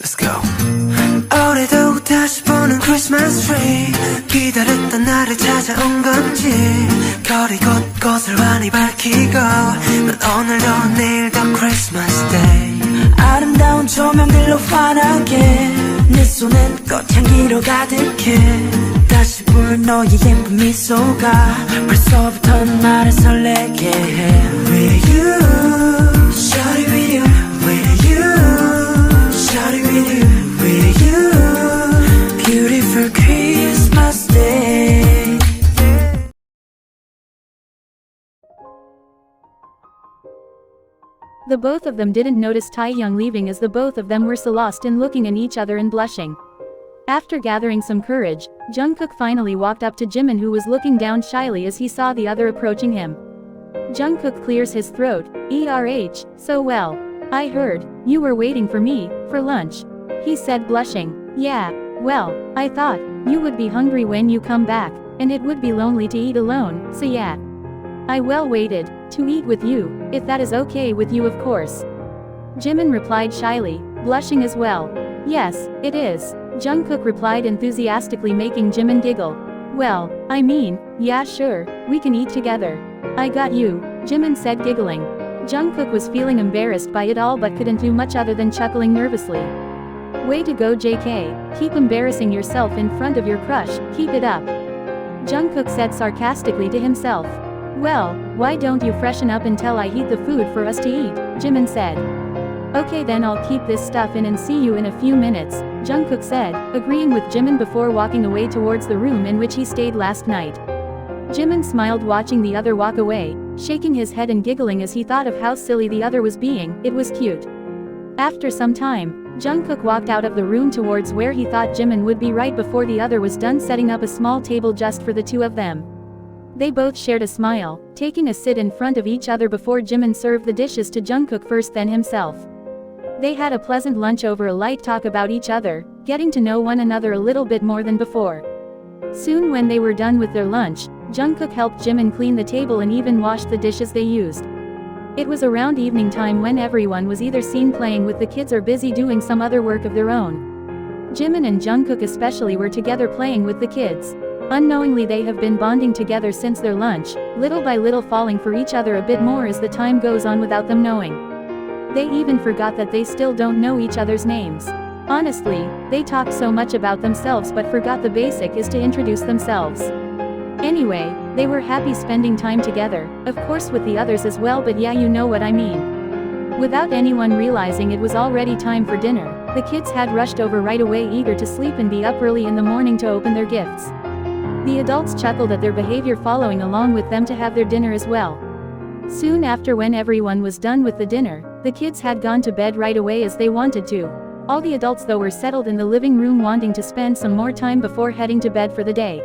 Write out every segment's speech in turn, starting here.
Let's go. 올해도 다시 보는 Christmas tree 기다렸던 날이 찾아온 건지 거리 곳곳을 환히 밝히고 난 오늘도 내일도 Christmas Day 아름다운 조명들로 환하게 네 손엔 꽃향기로 가득해 다시 볼 너의 예쁜 미소가 벌써부터 나를 설레게 해 With you, shawty with you With you, shawty with you With you, beautiful Christmas day The both of them didn't notice Taehyung leaving as the both of them were so lost in looking at each other and blushing. After gathering some courage, Jungkook finally walked up to Jimin who was looking down shyly as he saw the other approaching him. Jungkook clears his throat, so well. I heard, you were waiting for me, for lunch. He said blushing. Yeah, well, I thought, you would be hungry when you come back, and it would be lonely to eat alone, so yeah. I well waited, to eat with you, if that is okay with you of course. Jimin replied shyly, blushing as well. Yes, it is. Jungkook replied enthusiastically making Jimin giggle. Well, I mean, yeah sure, we can eat together. I got you, Jimin said giggling. Jungkook was feeling embarrassed by it all but couldn't do much other than chuckling nervously. Way to go JK, keep embarrassing yourself in front of your crush, keep it up. Jungkook said sarcastically to himself. Well, why don't you freshen up until I heat the food for us to eat, Jimin said. Okay then I'll keep this stuff in and see you in a few minutes, Jungkook said, agreeing with Jimin before walking away towards the room in which he stayed last night. Jimin smiled watching the other walk away, shaking his head and giggling as he thought of how silly the other was being, it was cute. After some time, Jungkook walked out of the room towards where he thought Jimin would be right before the other was done setting up a small table just for the two of them. They both shared a smile, taking a sit in front of each other before Jimin served the dishes to Jungkook first then himself. They had a pleasant lunch over a light talk about each other, getting to know one another a little bit more than before. Soon when they were done with their lunch, Jungkook helped Jimin clean the table and even washed the dishes they used. It was around evening time when everyone was either seen playing with the kids or busy doing some other work of their own. Jimin and Jungkook especially were together playing with the kids. Unknowingly they have been bonding together since their lunch, little by little falling for each other a bit more as the time goes on without them knowing. They even forgot that they still don't know each other's names. Honestly, they talk so much about themselves but forgot the basic is to introduce themselves. Anyway, they were happy spending time together, of course with the others as well but yeah you know what I mean. Without anyone realizing it was already time for dinner, the kids had rushed over right away eager to sleep and be up early in the morning to open their gifts. The adults chuckled at their behavior following along with them to have their dinner as well. Soon after when everyone was done with the dinner, the kids had gone to bed right away as they wanted to. All the adults though were settled in the living room wanting to spend some more time before heading to bed for the day.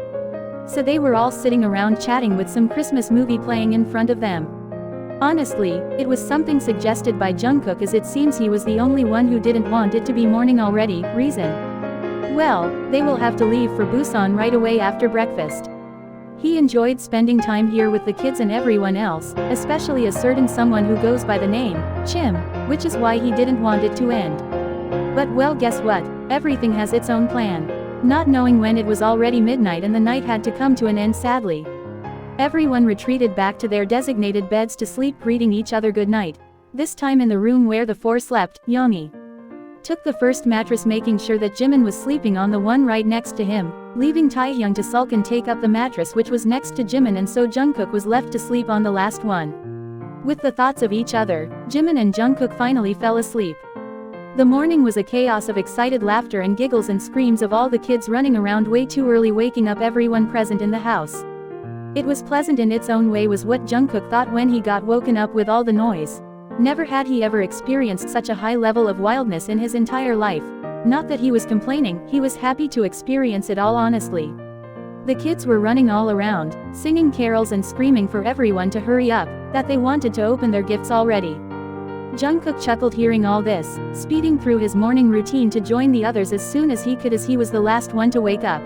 So they were all sitting around chatting with some Christmas movie playing in front of them. Honestly, it was something suggested by Jungkook as it seems he was the only one who didn't want it to be morning already, reason. Well, they will have to leave for Busan right away after breakfast. He enjoyed spending time here with the kids and everyone else, especially a certain someone who goes by the name, Chim, which is why he didn't want it to end. But well guess what, everything has its own plan. Not knowing when it was already midnight and the night had to come to an end sadly. Everyone retreated back to their designated beds to sleep greeting each other good night. This time in the room where the four slept, Youngie took the first mattress making sure that Jimin was sleeping on the one right next to him, leaving Taehyung to sulk and take up the mattress which was next to Jimin and so Jungkook was left to sleep on the last one. With the thoughts of each other, Jimin and Jungkook finally fell asleep. The morning was a chaos of excited laughter and giggles and screams of all the kids running around way too early waking up everyone present in the house. It was pleasant in its own way was what Jungkook thought when he got woken up with all the noise. Never had he ever experienced such a high level of wildness in his entire life. Not that he was complaining, he was happy to experience it all honestly. The kids were running all around, singing carols and screaming for everyone to hurry up, that they wanted to open their gifts already. Jungkook chuckled hearing all this, speeding through his morning routine to join the others as soon as he could as he was the last one to wake up.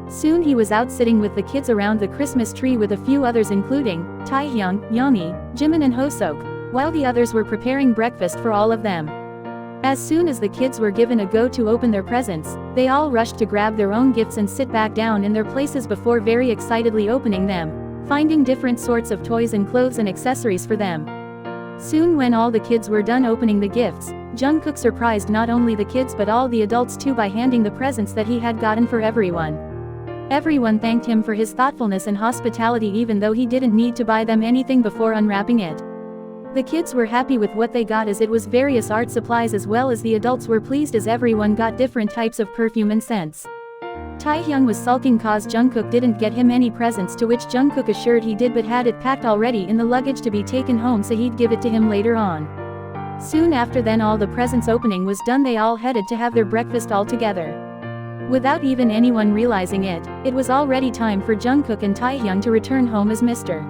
Soon he was out sitting with the kids around the Christmas tree with a few others including Taehyung, Youngie, Jimin and Hoseok, while the others were preparing breakfast for all of them. As soon as the kids were given a go to open their presents, they all rushed to grab their own gifts and sit back down in their places before very excitedly opening them, finding different sorts of toys and clothes and accessories for them. Soon when all the kids were done opening the gifts, Jungkook surprised not only the kids but all the adults too by handing the presents that he had gotten for everyone. Everyone thanked him for his thoughtfulness and hospitality even though he didn't need to buy them anything before unwrapping it. The kids were happy with what they got as it was various art supplies as well as the adults were pleased as everyone got different types of perfume and scents. Taehyung was sulking cause Jungkook didn't get him any presents, to which Jungkook assured he did but had it packed already in the luggage to be taken home so he'd give it to him later on. Soon after then all the presents opening was done, they all headed to have their breakfast all together. Without even anyone realizing it, it was already time for Jungkook and Taehyung to return home as Mr.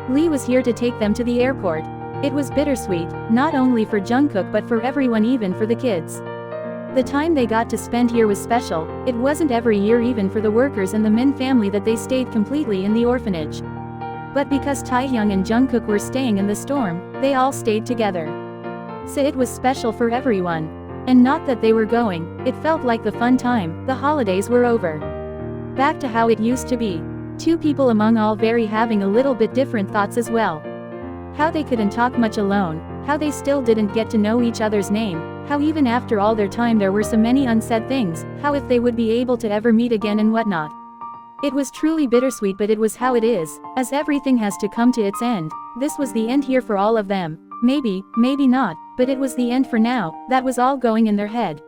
Lee was here to take them to the airport. It was bittersweet, not only for Jungkook but for everyone, even for the kids. The time they got to spend here was special. It wasn't every year even for the workers and the Min family that they stayed completely in the orphanage. But because Taehyung and Jungkook were staying in the storm, they all stayed together. So it was special for everyone. And not that they were going, it felt like the fun time, the holidays were over. Back to how it used to be. Two people among all very having a little bit different thoughts as well. How they couldn't talk much alone, how they still didn't get to know each other's name, how even after all their time there were so many unsaid things, how if they would be able to ever meet again and whatnot. It was truly bittersweet, but it was how it is, as everything has to come to its end. This was the end here for all of them. Maybe, maybe not, but it was the end for now. That was all going in their head.